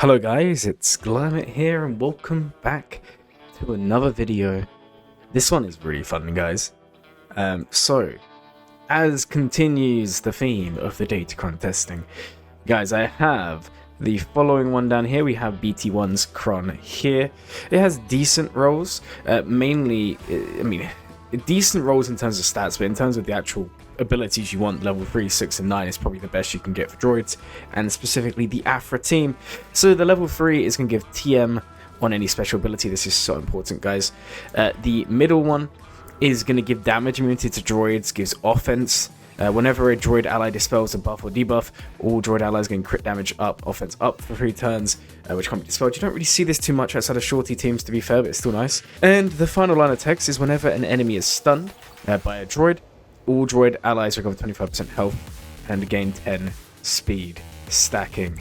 Hello guys, it's Glurmit here and welcome back to another video. This one is really fun, guys. So, as continues the theme of the Datacron testing, guys, I have the following one down here. We have BT-1's CRON here. It has decent rolls, decent rolls in terms of stats, but in terms of the actual abilities you want, level 3, 6 and 9 is probably the best you can get for droids, and specifically the Aphra team. So the level 3 is going to give TM on any special ability. This is so important, guys. The middle one is going to give damage immunity to droids, gives offense. Whenever a droid ally dispels a buff or debuff, all droid allies gain crit damage up, offense up for 3 turns, which can't be dispelled. You don't really see this too much outside of shorty teams, to be fair, but it's still nice. And the final line of text is whenever an enemy is stunned by a droid, all droid allies recover 25% health and gain 10 speed, stacking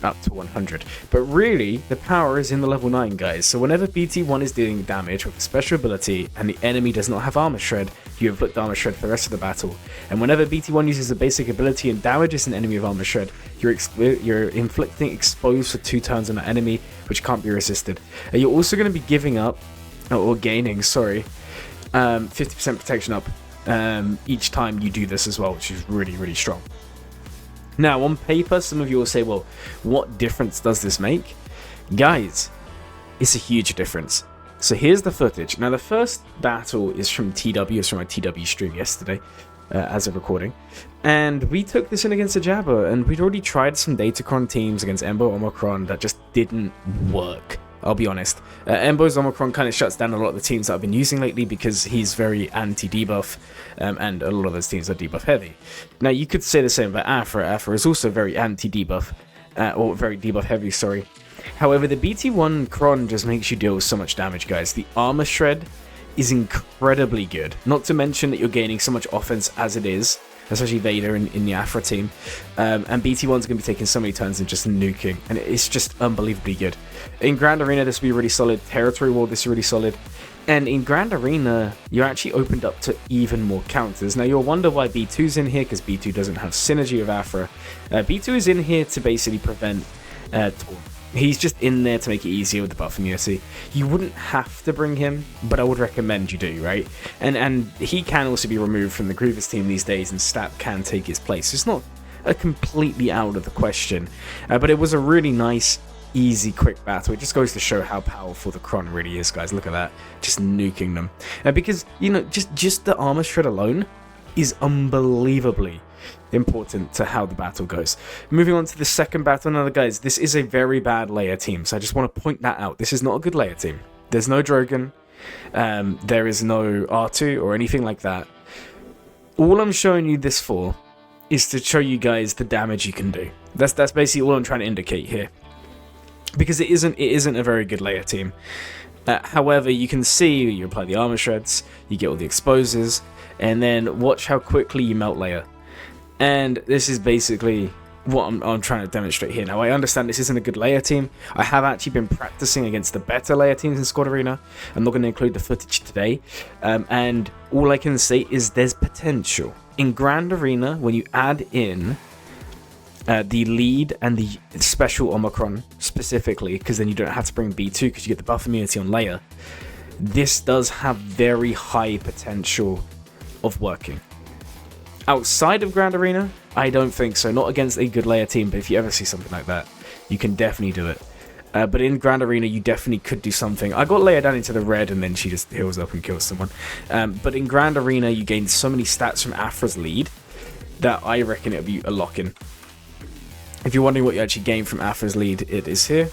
up to 100. But really, the power is in the level 9, guys. So whenever BT-1 is dealing damage with a special ability and the enemy does not have armor shred, you inflict armor shred for the rest of the battle. And whenever BT-1 uses a basic ability and damages an enemy with armor shred, you're inflicting expose for 2 turns on an enemy, which can't be resisted. And you're also going to be giving up, or gaining, 50% protection up each time you do this as well, which is really, really strong. Now, on paper, some of you will say, well, what difference does this make? Guys, it's a huge difference. So here's the footage. Now, the first battle is from TW, it's from my TW stream yesterday, as of recording. And we took this in against a Jabba, and we'd already tried some Datacron teams against Embo Omicron that just didn't work. I'll be honest. Embo's Omicron kind of shuts down a lot of the teams that I've been using lately because he's very anti-debuff, and a lot of those teams are debuff heavy. Now, you could say the same about Aphra. Aphra is also very anti-debuff, or very debuff heavy, sorry. However, the BT-1 CRON just makes you deal with so much damage, guys. The armor shred is incredibly good. Not to mention that you're gaining so much offense as it is, especially Vader in the Aphra team. And BT-1's going to be taking so many turns and just nuking, and it's just unbelievably good. In Grand Arena, this will be really solid. Territory War, this is really solid. And in Grand Arena, you're actually opened up to even more counters. Now, you'll wonder why B2's in here, because B2 doesn't have synergy with Aphra. B2 is in here to basically prevent Torn. He's just in there to make it easier with the buff immunity. You wouldn't have to bring him, but I would recommend you do, right? And he can also be removed from the Grievous team these days, and Stat can take his place. It's not a completely out of the question, but it was a really nice, easy, quick battle. It just goes to show how powerful the CRON really is, guys. Look at that, just nuking them. Because, you know, just the armor shred alone is unbelievably important to how the battle goes. Moving on to the second battle. Now, guys, this is a very bad Leia team, so I just want to point that out. This is not a good Leia team. There's no Drogon, there is no R2 or anything like that. All I'm showing you this for is to show you guys the damage you can do. That's basically all I'm trying to indicate here, because it isn't a very good Leia team. However, you can see you apply the armor shreds, you get all the exposes, and then watch how quickly you melt Leia. And this is basically what I'm trying to demonstrate here. Now, I understand this isn't a good Leia team. I have actually been practicing against the better Leia teams in Squad Arena. I'm not going to include the footage today. And all I can say is there's potential. In Grand Arena, when you add in the lead and the special Omicron specifically, because then you don't have to bring B2 because you get the buff immunity on Leia, this does have very high potential of working. Outside of Grand Arena, I don't think so. Not against a good Leia team, but if you ever see something like that, you can definitely do it. But in Grand Arena, you definitely could do something. I got Leia down into the red, and then she just heals up and kills someone. But in Grand Arena, you gain so many stats from Aphra's lead that I reckon it would be a lock-in. If you're wondering what you actually gain from Aphra's lead, it is here.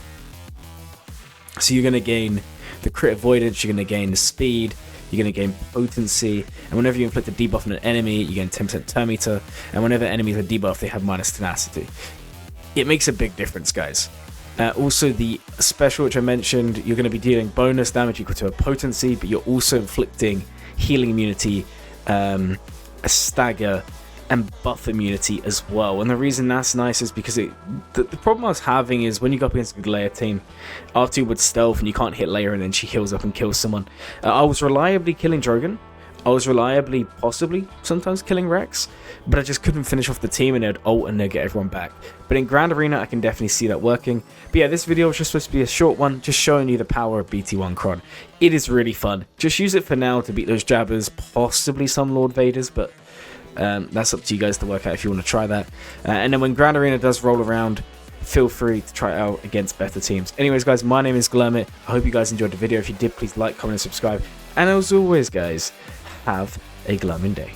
So you're going to gain the crit avoidance, you're going to gain the speed, you're going to gain potency, and whenever you inflict a debuff on an enemy, you gain 10% turn meter, and whenever enemies are debuffed, they have minus tenacity. It makes a big difference, guys. Also, the special, which I mentioned, you're going to be dealing bonus damage equal to a potency, but you're also inflicting healing immunity, a stagger, and buff immunity as well. And the reason that's nice is because the problem I was having is when you go up against a good Leia team, R2 would stealth and you can't hit Leia, and then she heals up and kills someone. I was reliably killing Drogon. I was reliably, possibly, sometimes killing Rex, but I just couldn't finish off the team and they'd ult and they'd get everyone back. But in Grand Arena, I can definitely see that working. But yeah, this video was just supposed to be a short one, just showing you the power of BT-1 CRON. It is really fun. Just use it for now to beat those Jabbas, possibly some Lord Vaders, but that's up to you guys to work out if you want to try that. And then when Grand Arena does roll around, feel free to try it out against better teams. Anyways, guys, my name is Glurmit. I hope you guys enjoyed the video. If you did, please like, comment, and subscribe. And as always, guys, have a glurming day.